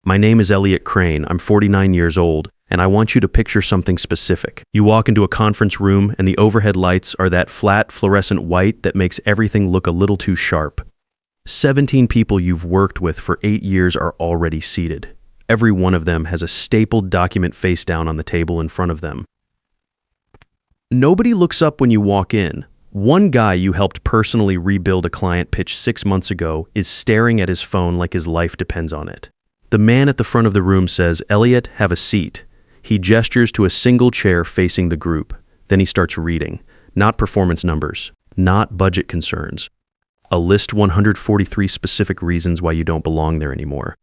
My name is Elliot Crane. I'm 49 years old, and I want you to picture something specific. You walk into a conference room, and the overhead lights are that flat, fluorescent white that makes everything look a little too sharp. 17 people you've worked with for 8 years are already seated. Every one of them has a stapled document face down on the table in front of them. Nobody looks up when you walk in. One guy you helped personally rebuild a client pitch 6 months ago is staring at his phone like his life depends on it. The man at the front of the room says, "Elliot, have a seat." He gestures to a single chair facing the group. Then he starts reading. Not performance numbers, not budget concerns. A list 143 specific reasons why you don't belong there anymore.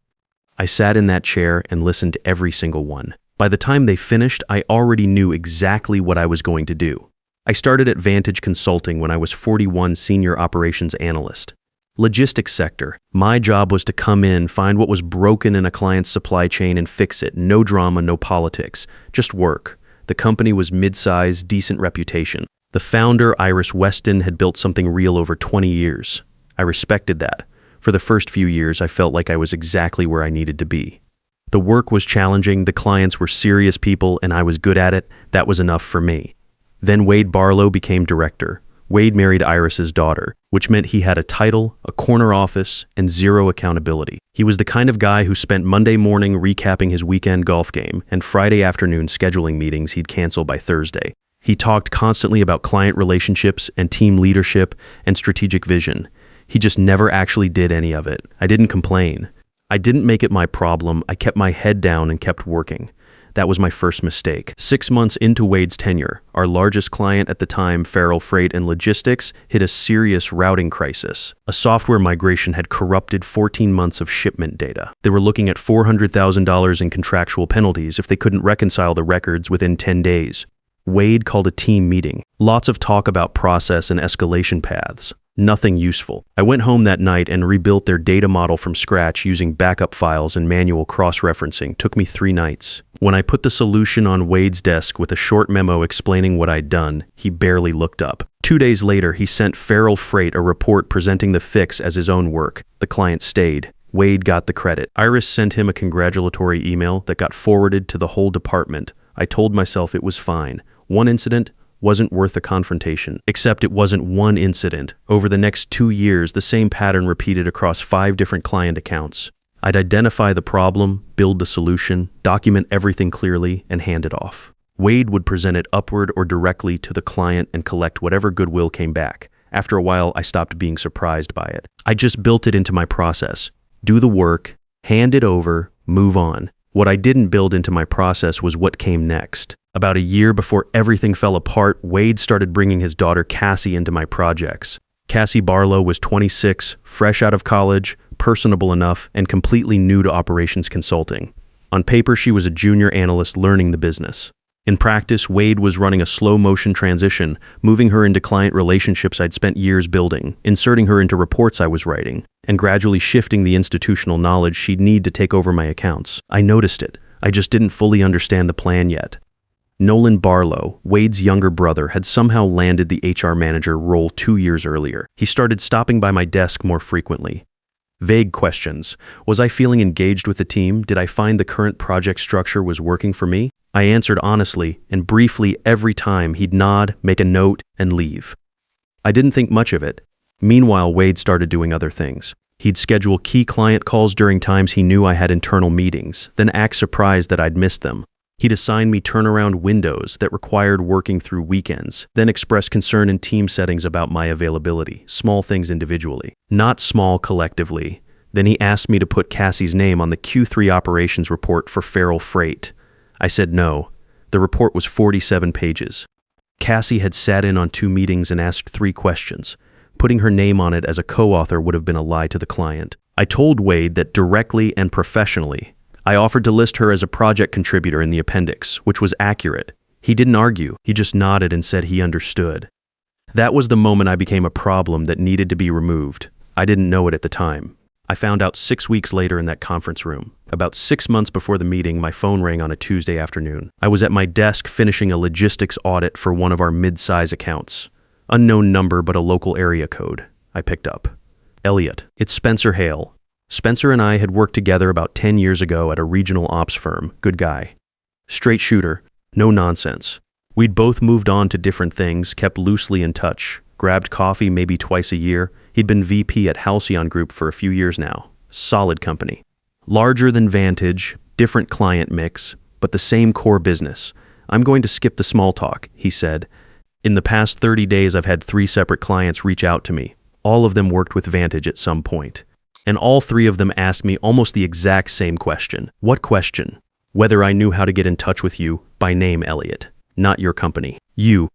I sat in that chair and listened to every single one. By the time they finished, I already knew exactly what I was going to do. I started at Vantage Consulting when I was 41 senior operations analyst. Logistics sector. My job was to come in, find what was broken in a client's supply chain and fix it. No drama, no politics, just work. The company was mid-size, decent reputation. The founder, Iris Weston, had built something real over 20 years. I respected that. For the first few years, I felt like I was exactly where I needed to be. The work was challenging, the clients were serious people, and I was good at it. That was enough for me. Then Wade Barlow became director. Wade married Iris's daughter, which meant he had a title, a corner office, and zero accountability. He was the kind of guy who spent Monday morning recapping his weekend golf game and Friday afternoon scheduling meetings he'd cancel by Thursday. He talked constantly about client relationships and team leadership and strategic vision. He just never actually did any of it. I didn't complain. I didn't make it my problem. I kept my head down and kept working. That was my first mistake. 6 months into Wade's tenure, our largest client at the time, Farrell Freight and Logistics, hit a serious routing crisis. A software migration had corrupted 14 months of shipment data. They were looking at $400,000 in contractual penalties if they couldn't reconcile the records within 10 days. Wade called a team meeting. Lots of talk about process and escalation paths. Nothing useful. I went home that night and rebuilt their data model from scratch using backup files and manual cross-referencing. Took me 3 nights. When I put the solution on Wade's desk with a short memo explaining what I'd done, he barely looked up. 2 days later, he sent Farrell Freight a report presenting the fix as his own work. The client stayed. Wade got the credit. Iris sent him a congratulatory email that got forwarded to the whole department. I told myself it was fine. One incident wasn't worth a confrontation, except it wasn't one incident. Over the next 2 years, the same pattern repeated across 5 different client accounts. I'd identify the problem, build the solution, document everything clearly, and hand it off. Wade would present it upward or directly to the client and collect whatever goodwill came back. After a while, I stopped being surprised by it. I just built it into my process. Do the work, hand it over, move on. What I didn't build into my process was what came next. About a year before everything fell apart, Wade started bringing his daughter Cassie into my projects. Cassie Barlow was 26, fresh out of college, personable enough, and completely new to operations consulting. On paper, she was a junior analyst learning the business. In practice, Wade was running a slow-motion transition, moving her into client relationships I'd spent years building, inserting her into reports I was writing, and gradually shifting the institutional knowledge she'd need to take over my accounts. I noticed it. I just didn't fully understand the plan yet. Nolan Barlow, Wade's younger brother, had somehow landed the HR manager role 2 years earlier. He started stopping by my desk more frequently. Vague questions. Was I feeling engaged with the team? Did I find the current project structure was working for me? I answered honestly and briefly every time. He'd nod, make a note, and leave. I didn't think much of it. Meanwhile, Wade started doing other things. He'd schedule key client calls during times he knew I had internal meetings, then act surprised that I'd missed them. He'd assign me turnaround windows that required working through weekends, then express concern in team settings about my availability, small things individually, not small collectively. Then he asked me to put Cassie's name on the Q3 operations report for Farrell Freight. I said no. The report was 47 pages. Cassie had sat in on 2 meetings and asked 3 questions. Putting her name on it as a co-author would have been a lie to the client. I told Wade that directly and professionally, I offered to list her as a project contributor in the appendix, which was accurate. He didn't argue. He just nodded and said he understood. That was the moment I became a problem that needed to be removed. I didn't know it at the time. I found out 6 weeks later in that conference room. About 6 months before the meeting, my phone rang on a Tuesday afternoon. I was at my desk finishing a logistics audit for one of our mid-size accounts. Unknown number, but a local area code. I picked up. Elliot, it's Spencer Hale. Spencer and I had worked together about 10 years ago at a regional ops firm. Good guy. Straight shooter. No nonsense. We'd both moved on to different things, kept loosely in touch, grabbed coffee maybe twice a year. He'd been VP at Halcyon Group for a few years now. Solid company. Larger than Vantage, different client mix, but the same core business. I'm going to skip the small talk, he said. In the past 30 days, I've had 3 separate clients reach out to me. All of them worked with Vantage at some point. And all 3 of them asked me almost the exact same question. What question? Whether I knew how to get in touch with you, by name Elliot, not your company. You.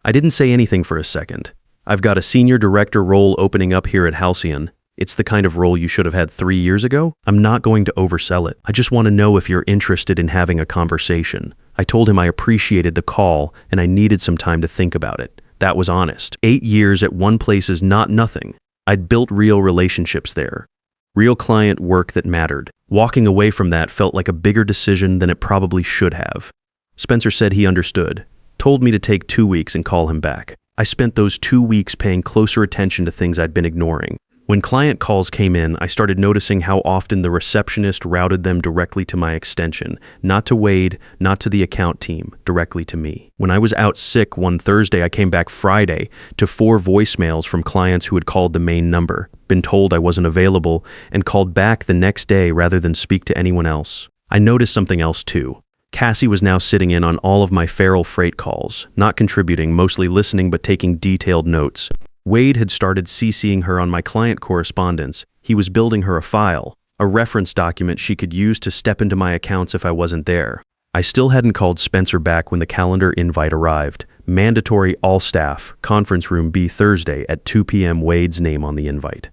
I didn't say anything for a second. I've got a senior director role opening up here at Halcyon. It's the kind of role you should have had 3 years ago. I'm not going to oversell it. I just want to know if you're interested in having a conversation. I told him I appreciated the call and I needed some time to think about it. That was honest. 8 years at one place is not nothing. I'd built real relationships there. Real client work that mattered. Walking away from that felt like a bigger decision than it probably should have. Spencer said he understood, told me to take 2 weeks and call him back. I spent those 2 weeks paying closer attention to things I'd been ignoring. When client calls came in, I started noticing how often the receptionist routed them directly to my extension, not to Wade, not to the account team, directly to me. When I was out sick one Thursday, I came back Friday to 4 voicemails from clients who had called the main number, been told I wasn't available, and called back the next day rather than speak to anyone else. I noticed something else too. Cassie was now sitting in on all of my feral freight calls, not contributing, mostly listening but taking detailed notes. Wade had started CCing her on my client correspondence. He was building her a file, a reference document she could use to step into my accounts if I wasn't there. I still hadn't called Spencer back when the calendar invite arrived. Mandatory all staff, conference room B Thursday at 2 p.m. Wade's name on the invite.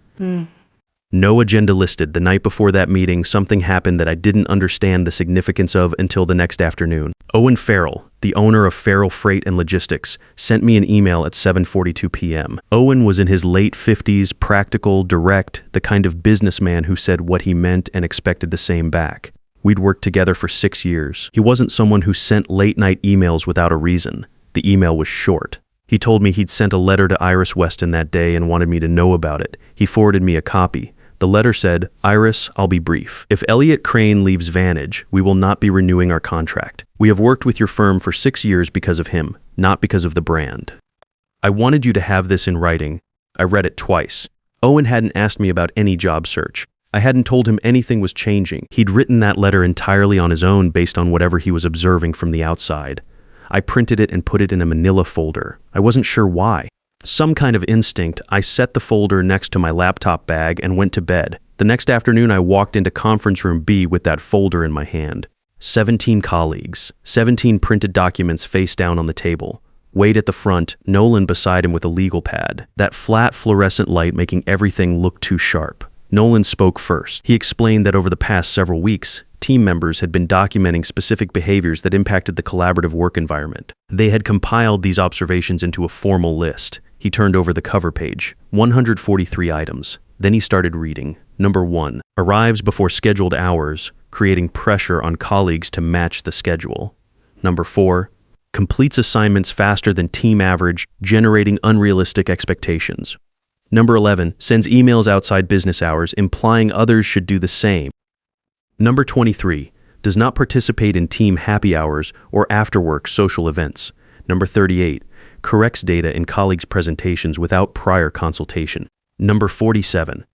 No agenda listed. The night before that meeting, something happened that I didn't understand the significance of until the next afternoon. Owen Farrell, the owner of Farrell Freight and Logistics, sent me an email at 7:42 p.m. Owen was in his late 50s, practical, direct, the kind of businessman who said what he meant and expected the same back. We'd worked together for 6 years. He wasn't someone who sent late-night emails without a reason. The email was short. He told me he'd sent a letter to Iris Weston that day and wanted me to know about it. He forwarded me a copy. The letter said, "Iris, I'll be brief. If Elliot Crane leaves Vantage, we will not be renewing our contract. We have worked with your firm for 6 years because of him, not because of the brand. I wanted you to have this in writing. I read it twice. Owen hadn't asked me about any job search. I hadn't told him anything was changing. He'd written that letter entirely on his own based on whatever he was observing from the outside. I printed it and put it in a manila folder. I wasn't sure why. Some kind of instinct, I set the folder next to my laptop bag and went to bed. The next afternoon, I walked into conference room B with that folder in my hand. 17 colleagues, 17 printed documents face down on the table. Wade at the front, Nolan beside him with a legal pad. That flat fluorescent light making everything look too sharp. Nolan spoke first. He explained that over the past several weeks, team members had been documenting specific behaviors that impacted the collaborative work environment. They had compiled these observations into a formal list. He turned over the cover page, 143 items. Then he started reading. Number 1, arrives before scheduled hours, creating pressure on colleagues to match the schedule. Number 4, completes assignments faster than team average, generating unrealistic expectations. Number 11, sends emails outside business hours, implying others should do the same. Number 23, does not participate in team happy hours or after-work social events. Number 38, corrects data in colleagues' presentations without prior consultation. Number 47,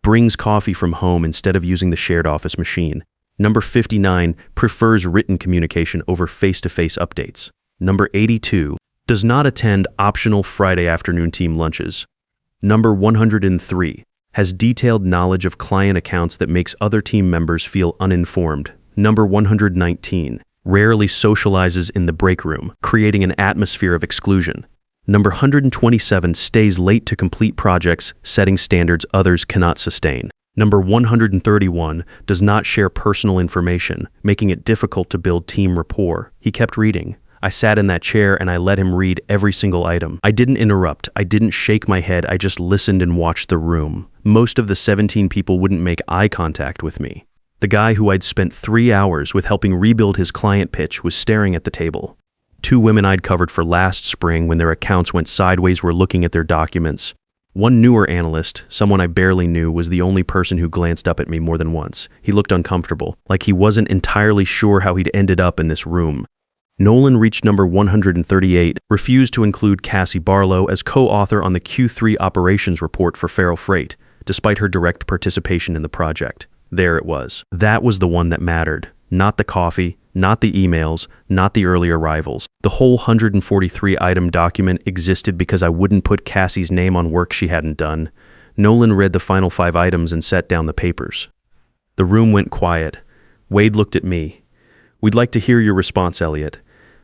brings coffee from home instead of using the shared office machine. Number 59, prefers written communication over face-to-face updates. Number 82, does not attend optional Friday afternoon team lunches. Number 103, has detailed knowledge of client accounts that makes other team members feel uninformed. Number 119, rarely socializes in the break room, creating an atmosphere of exclusion. Number 127, stays late to complete projects, setting standards others cannot sustain. Number 131, does not share personal information, making it difficult to build team rapport. He kept reading. I sat in that chair and I let him read every single item. I didn't interrupt. I didn't shake my head. I just listened and watched the room. Most of the 17 people wouldn't make eye contact with me. The guy who I'd spent 3 hours with helping rebuild his client pitch was staring at the table. 2 women I'd covered for last spring when their accounts went sideways were looking at their documents. One newer analyst, someone I barely knew, was the only person who glanced up at me more than once. He looked uncomfortable, like he wasn't entirely sure how he'd ended up in this room. Nolan reached number 138, refused to include Cassie Barlow as co-author on the Q3 operations report for Feral Freight, despite her direct participation in the project. There it was. That was the one that mattered. Not the coffee, not the emails, not the early arrivals. The whole 143-item document existed because I wouldn't put Cassie's name on work she hadn't done. Nolan read the final 5 items and set down the papers. The room went quiet. Wade looked at me. "We'd like to hear your response, Elliot."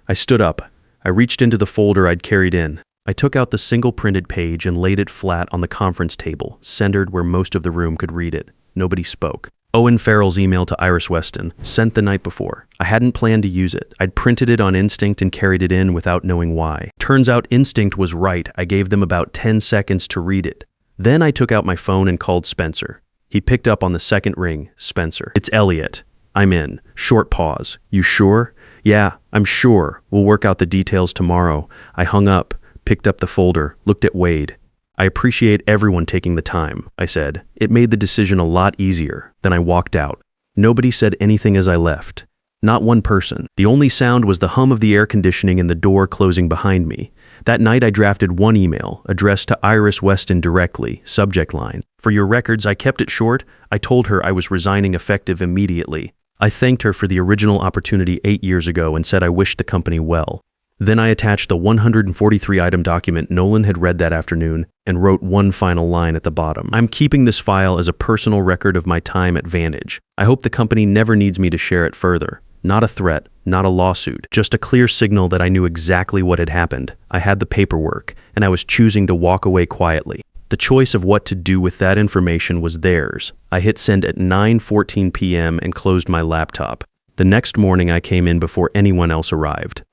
I stood up. I reached into the folder I'd carried in. I took out the single printed page and laid it flat on the conference table, centered where most of the room could read it. Nobody spoke. Owen Farrell's email to Iris Weston, sent the night before. I hadn't planned to use it. I'd printed it on instinct and carried it in without knowing why. Turns out instinct was right. I gave them about 10 seconds to read it. Then I took out my phone and called Spencer. He picked up on the second ring. "Spencer, it's Elliot. I'm in." Short pause. "You sure?" "Yeah, I'm sure. We'll work out the details tomorrow." I hung up, picked up the folder, looked at Wade. "I appreciate everyone taking the time," I said. It made the decision a lot easier. Then I walked out. Nobody said anything as I left. Not one person. The only sound was the hum of the air conditioning and the door closing behind me. That night I drafted one email, addressed to Iris Weston directly, subject line. "For your records, I kept it short. I told her I was resigning effective immediately. I thanked her for the original opportunity 8 years ago and said I wished the company well." Then I attached the 143-item document Nolan had read that afternoon and wrote one final line at the bottom. "I'm keeping this file as a personal record of my time at Vantage. I hope the company never needs me to share it further. Not a threat, not a lawsuit, just a clear signal that I knew exactly what had happened. I had the paperwork, and I was choosing to walk away quietly. The choice of what to do with that information was theirs. I hit send at 9:14 p.m. and closed my laptop. The next morning I came in before anyone else arrived.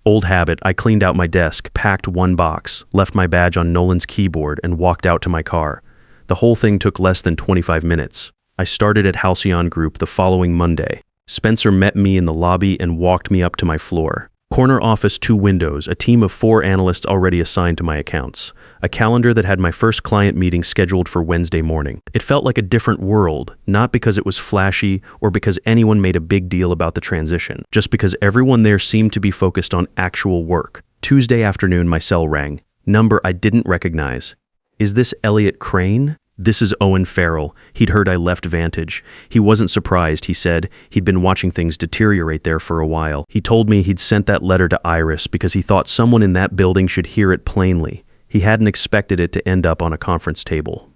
Old habit, I cleaned out my desk, packed one box, left my badge on Nolan's keyboard, and walked out to my car. The whole thing took less than 25 minutes. I started at Halcyon Group the following Monday. Spencer met me in the lobby and walked me up to my floor. Corner office, 2 windows, a team of 4 analysts already assigned to my accounts. A calendar that had my first client meeting scheduled for Wednesday morning. It felt like a different world, not because it was flashy or because anyone made a big deal about the transition, just because everyone there seemed to be focused on actual work. Tuesday afternoon, my cell rang. Number I didn't recognize. "Is this Elliot Crane?" "This is Owen Farrell." He'd heard I left Vantage. He wasn't surprised, he said. He'd been watching things deteriorate there for a while. He told me he'd sent that letter to Iris because he thought someone in that building should hear it plainly. He hadn't expected it to end up on a conference table.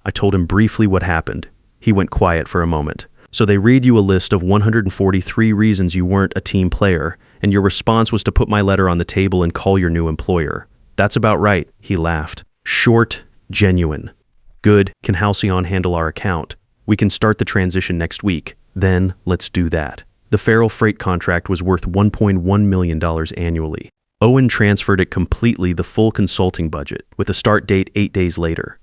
I told him briefly what happened. He went quiet for a moment. "So they read you a list of 143 reasons you weren't a team player, and your response was to put my letter on the table and call your new employer." "That's about right," he laughed. "Short, genuine. Good, can Halcyon handle our account? We can start the transition next week. Then, let's do that." The Feral Freight contract was worth $1.1 million annually. Owen transferred it completely, the full consulting budget, with a start date 8 days later.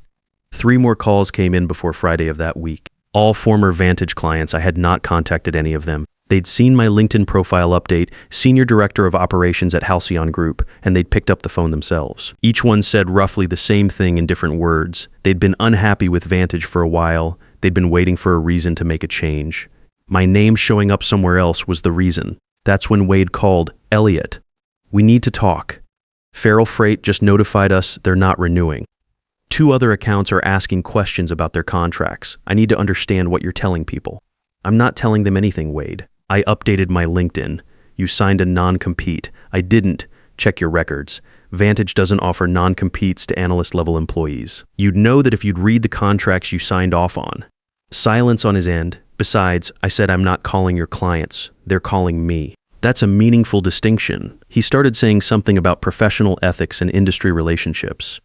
3 more calls came in before Friday of that week. All former Vantage clients. I had not contacted any of them. They'd seen my LinkedIn profile update, Senior Director of Operations at Halcyon Group, and they'd picked up the phone themselves. Each one said roughly the same thing in different words. They'd been unhappy with Vantage for a while. They'd been waiting for a reason to make a change. My name showing up somewhere else was the reason. That's when Wade called. "Elliot, we need to talk. Feral Freight just notified us they're not renewing. 2 other accounts are asking questions about their contracts. I need to understand what you're telling people." "I'm not telling them anything, Wade. I updated my LinkedIn. You signed a non-compete. I didn't. Check your records. Vantage doesn't offer non-competes to analyst-level employees. You'd know that if you'd read the contracts you signed off on." Silence on his end. "Besides, I said I'm not calling your clients. They're calling me." That's a meaningful distinction. He started saying something about professional ethics and industry relationships.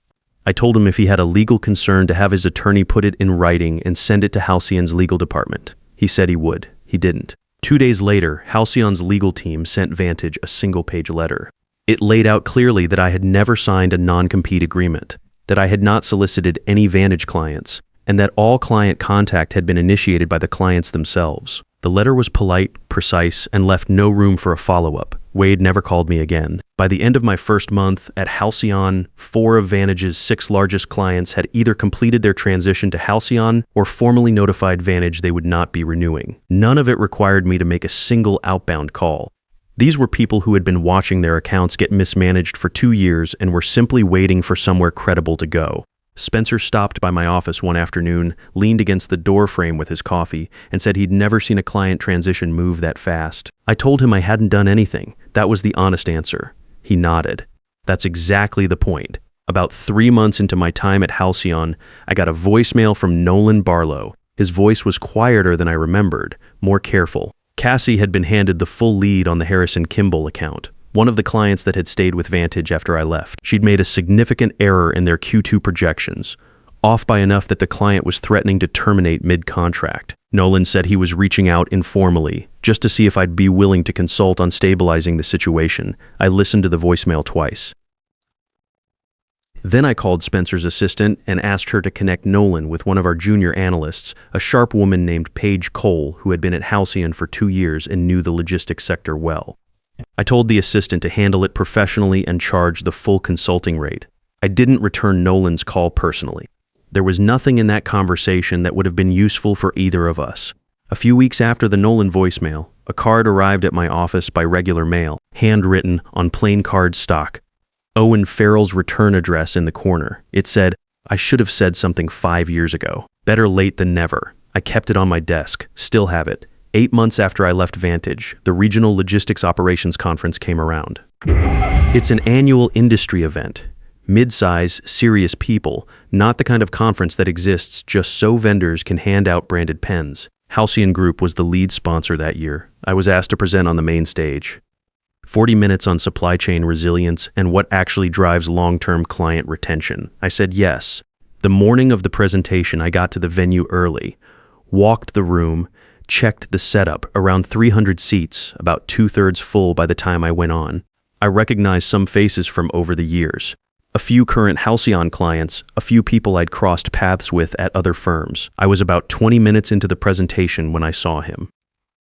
I told him if he had a legal concern to have his attorney put it in writing and send it to Halcyon's legal department. He said he would. He didn't. 2 days later, Halcyon's legal team sent Vantage a single-page letter. It laid out clearly that I had never signed a non-compete agreement, that I had not solicited any Vantage clients, and that all client contact had been initiated by the clients themselves. The letter was polite, precise, and left no room for a follow-up. Wade never called me again. By the end of my first month at Halcyon, 4 of Vantage's 6 largest clients had either completed their transition to Halcyon or formally notified Vantage they would not be renewing. None of it required me to make a single outbound call. These were people who had been watching their accounts get mismanaged for 2 years and were simply waiting for somewhere credible to go. Spencer stopped by my office one afternoon, leaned against the door frame with his coffee, and said he'd never seen a client transition move that fast. I told him I hadn't done anything. That was the honest answer. He nodded. That's exactly the point. About 3 months into my time at Halcyon, I got a voicemail from Nolan Barlow. His voice was quieter than I remembered, more careful. Cassie had been handed the full lead on the Harrison Kimball account, one of the clients that had stayed with Vantage after I left. She'd made a significant error in their Q2 projections, off by enough that the client was threatening to terminate mid-contract. Nolan said he was reaching out informally, just to see if I'd be willing to consult on stabilizing the situation. I listened to the voicemail twice. Then I called Spencer's assistant and asked her to connect Nolan with one of our junior analysts, a sharp woman named Paige Cole, who had been at Halcyon for 2 years and knew the logistics sector well. I told the assistant to handle it professionally and charge the full consulting rate. I didn't return Nolan's call personally. There was nothing in that conversation that would have been useful for either of us. A few weeks after the Nolan voicemail, a card arrived at my office by regular mail, handwritten on plain card stock. Owen Farrell's return address in the corner. It said, I should have said something 5 years ago. Better late than never. I kept it on my desk, still have it. 8 months after I left Vantage, the Regional Logistics Operations Conference came around. It's an annual industry event. Mid-size, serious people, not the kind of conference that exists just so vendors can hand out branded pens. Halcyon Group was the lead sponsor that year. I was asked to present on the main stage. 40 minutes on supply chain resilience and what actually drives long-term client retention. I said yes. The morning of the presentation, I got to the venue early, walked the room, checked the setup, around 300 seats, about 2/3 full by the time I went on. I recognized some faces from over the years. A few current Halcyon clients, a few people I'd crossed paths with at other firms. I was about 20 minutes into the presentation when I saw him.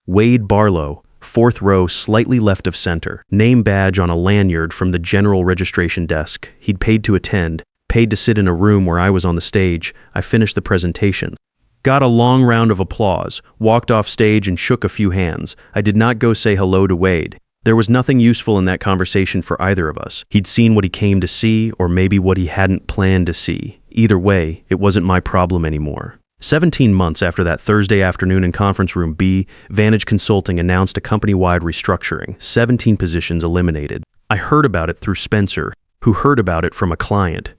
Wade Barlow, 4th row, slightly left of center. Name badge on a lanyard from the general registration desk. He'd paid to attend, paid to sit in a room where I was on the stage. I finished the presentation. Got a long round of applause, walked off stage and shook a few hands. I did not go say hello to Wade. There was nothing useful in that conversation for either of us. He'd seen what he came to see, or maybe what he hadn't planned to see. Either way, it wasn't my problem anymore. 17 months after that Thursday afternoon in Conference Room B, Vantage Consulting announced a company-wide restructuring, 17 positions eliminated. I heard about it through Spencer, who heard about it from a client.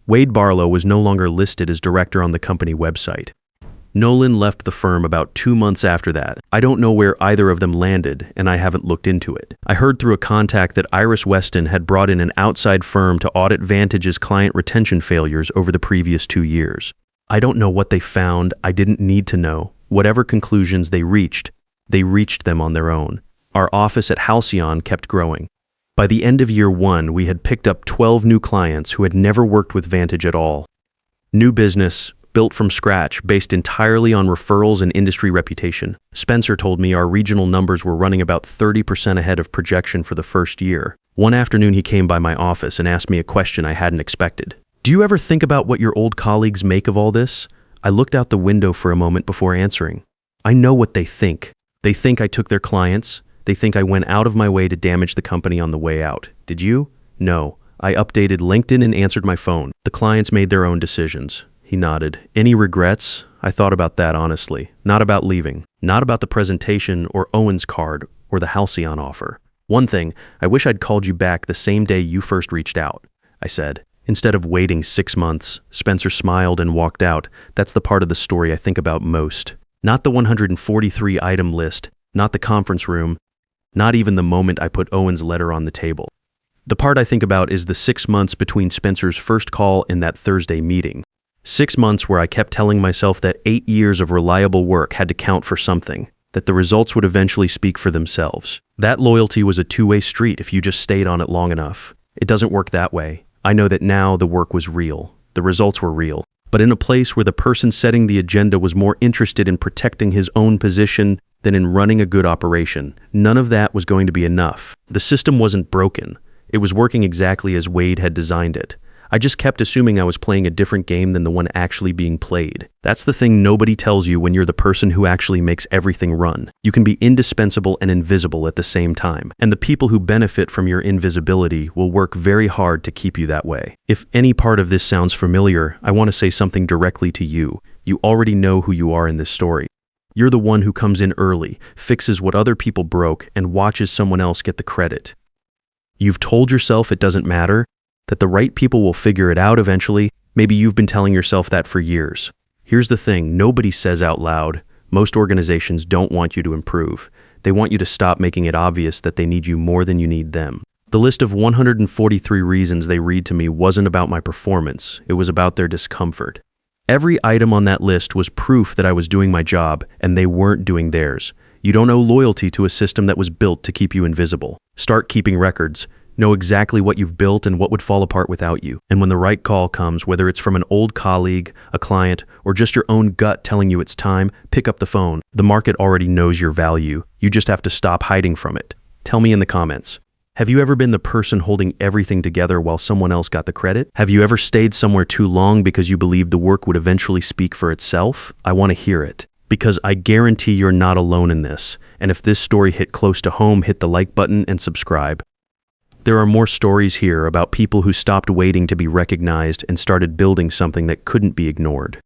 Wade Barlow was no longer listed as director on the company website. Nolan left the firm about 2 months after that. I don't know where either of them landed, and I haven't looked into it. I heard through a contact that Iris Weston had brought in an outside firm to audit Vantage's client retention failures over the previous 2 years. I don't know what they found. I didn't need to know. Whatever conclusions they reached them on their own. Our office at Halcyon kept growing. By the end of year 1, we had picked up 12 new clients who had never worked with Vantage at all. New business, built from scratch, based entirely on referrals and industry reputation. Spencer told me our regional numbers were running about 30% ahead of projection for the first year. One afternoon he came by my office and asked me a question I hadn't expected. Do you ever think about what your old colleagues make of all this? I looked out the window for a moment before answering. I know what they think. They think I took their clients. They think I went out of my way to damage the company on the way out. Did you? No. I updated LinkedIn and answered my phone. The clients made their own decisions. He nodded. Any regrets? I thought about that honestly. Not about leaving. Not about the presentation or Owen's card or the Halcyon offer. One thing, I wish I'd called you back the same day you first reached out, I said. Instead of waiting 6 months, Spencer smiled and walked out. That's the part of the story I think about most. Not the 143-item list, not the conference room, not even the moment I put Owen's letter on the table. The part I think about is the 6 months between Spencer's first call and that Thursday meeting. 6 months where I kept telling myself that 8 years of reliable work had to count for something, that the results would eventually speak for themselves. That loyalty was a two-way street if you just stayed on it long enough. It doesn't work that way. I know that now the work was real. The results were real. But in a place where the person setting the agenda was more interested in protecting his own position than in running a good operation. None of that was going to be enough. The system wasn't broken. It was working exactly as Wade had designed it. I just kept assuming I was playing a different game than the one actually being played. That's the thing nobody tells you when you're the person who actually makes everything run. You can be indispensable and invisible at the same time, and the people who benefit from your invisibility will work very hard to keep you that way. If any part of this sounds familiar, I want to say something directly to you. You already know who you are in this story. You're the one who comes in early, fixes what other people broke, and watches someone else get the credit. You've told yourself it doesn't matter, that the right people will figure it out eventually. Maybe you've been telling yourself that for years. Here's the thing, nobody says out loud. Most organizations don't want you to improve. They want you to stop making it obvious that they need you more than you need them. The list of 143 reasons they read to me wasn't about my performance. It was about their discomfort. Every item on that list was proof that I was doing my job and they weren't doing theirs. You don't owe loyalty to a system that was built to keep you invisible. Start keeping records. Know exactly what you've built and what would fall apart without you. And when the right call comes, whether it's from an old colleague, a client, or just your own gut telling you it's time, pick up the phone. The market already knows your value. You just have to stop hiding from it. Tell me in the comments. Have you ever been the person holding everything together while someone else got the credit? Have you ever stayed somewhere too long because you believed the work would eventually speak for itself? I want to hear it. Because I guarantee you're not alone in this. And if this story hit close to home, hit the like button and subscribe. There are more stories here about people who stopped waiting to be recognized and started building something that couldn't be ignored.